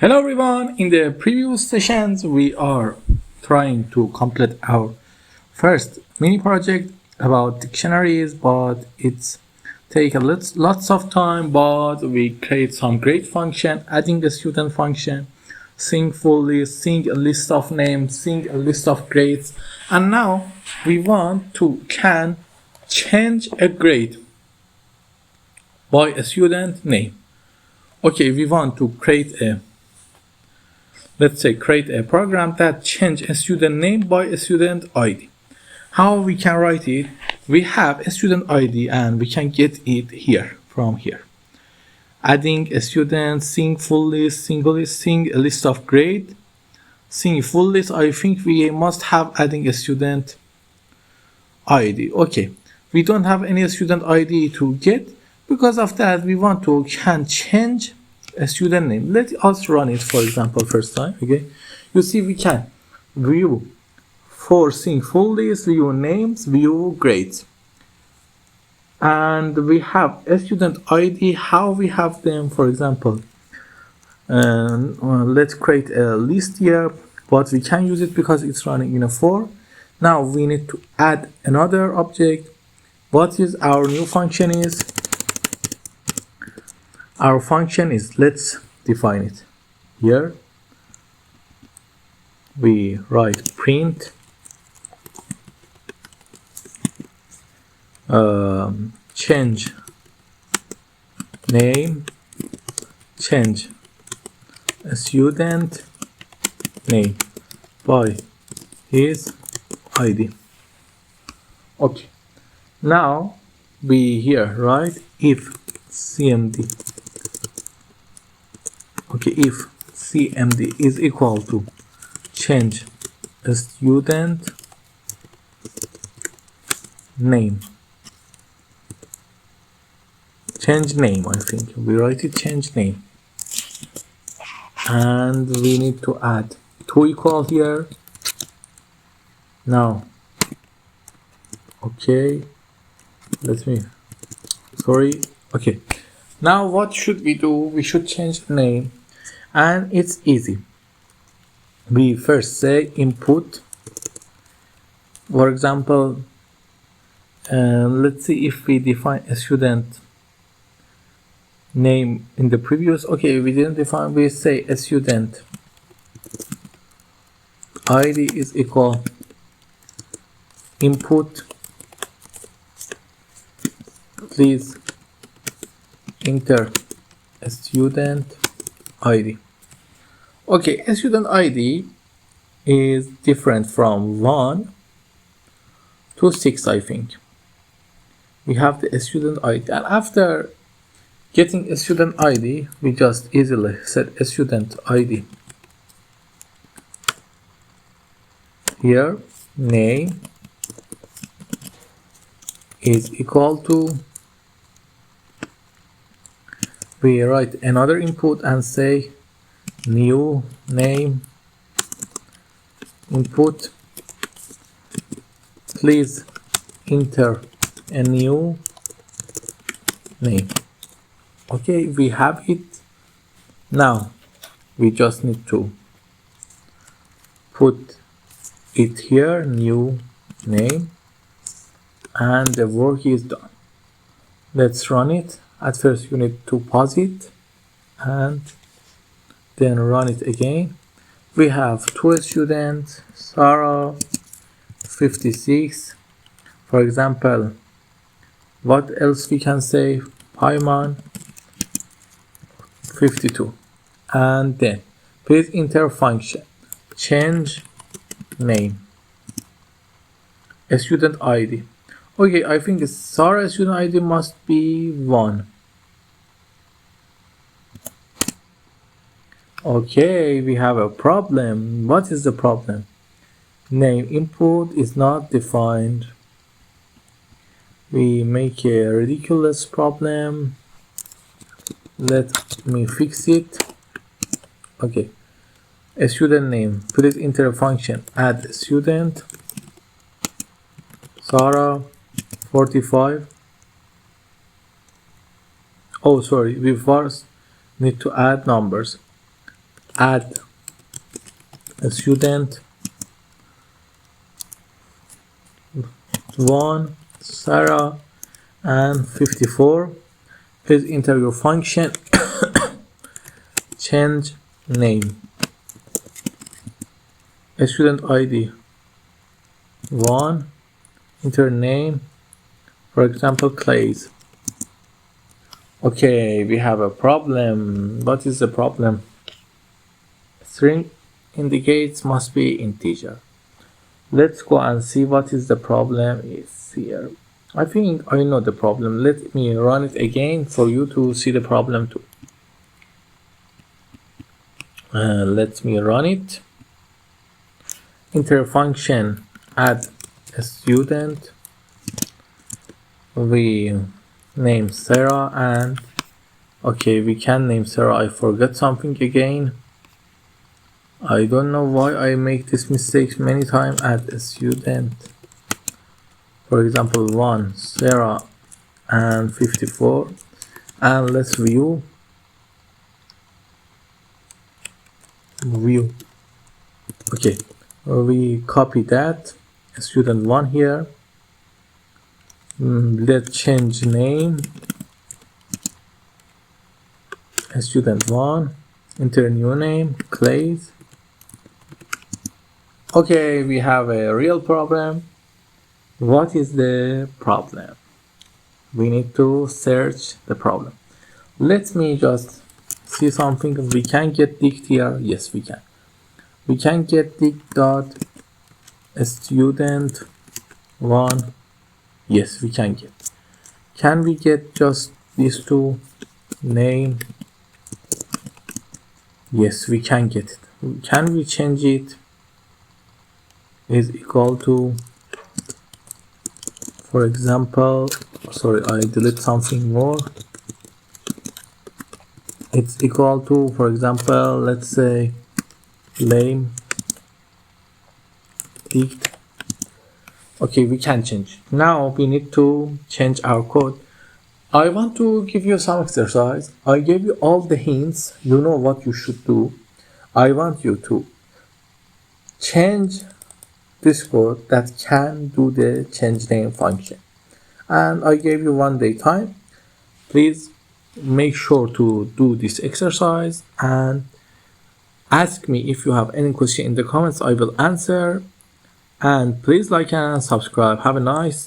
Hello everyone, in the previous sessions we are trying to complete our first mini project about dictionaries, but it's take lots of time, but we create some great function, adding a student function, seeing full list, seeing a list of names, seeing a list of grades, and now we want to can change a grade by a student name. Okay, we want to create a let's say create a program that change a student name by a student ID. How we can write it? We have a student ID and we can get it here from here. Adding a student, seeing full list, single list, seeing a list of grade, seeing full list. I think we must have adding a student ID. Okay, we don't have any student ID to get. Because of that, we want to can change a student name. Let us run it, for example, first time. Okay, you see we can view for seeing full list, view names, view grades, and we have a student ID. How we have them? For example, let's create a list here, but we can use it because it's running in a for. Now we need to add another object. What is our new function is? Our function is, let's define it here. We write print change name, change a student name by his ID. Okay, now we here write if cmd. Okay, if cmd is equal to change a student name, change name, I think we write it change name, and we need to add two equal here. Now okay, okay, now what should we do? We should change the name, and it's easy. We first say input, for example, let's see if we define a student name in the previous. Okay, we didn't define. We say a student ID is equal input, please enter a student ID. Okay, a student ID is different from 1 to 6, I think. We have the student ID, and after getting a student ID, we just easily set a student ID here. Name is equal to, we write another input and say new name input, please enter a new name. Okay, we have it. Now we just need to put it here, new name, and the work is done. Let's run it. At first you need to pause it and then run it again. We have two students, Sarah 56, for example. What else we can say? Payman 52, and then please enter function change name a student ID. Okay, I think Sarah student ID must be 1. Okay, we have a problem. What is the problem? Name input is not defined. We make a ridiculous problem. Let me fix it. Okay, a student name, please enter a function add student Sarah 45. Oh sorry, we first need to add numbers. add a student 1 Sarah and 54. Please enter your function. Change name. Student ID 1. Enter name, for example Clays. Okay, we have a problem. What is the problem? String indicates must be integer. Let's go and see what is the problem is here. I think I know the problem. Let me run it again for you to see the problem too. Let me run it. Enter function add a student. We name Sarah and okay, we can name Sarah. I forgot something again. I don't know why I make this mistake many times. Add a student, for example 1 Sarah and 54, and let's view. Okay, we copy that student 1 here. Let's change name student 1, enter new name Clays. Okay, we have a real problem. What is the problem? We need to search the problem. Let me just see something. We can get dict here. Yes, we can. We can get dict dot student 1. Yes, we can get. Can we get just these two? Name. Yes, we can get it. Can we change it? Is equal to, for example, sorry, I delete something more. It's equal to, for example, let's say lame dict. Okay, we can change. Now we need to change our code. I want to give you some exercise. I gave you all the hints. You know what you should do. I want you to change this code that can do the change name function. And I gave you 1 day time. Please make sure to do this exercise and ask me if you have any question in the comments. I will answer. And please like and subscribe. Have a nice time.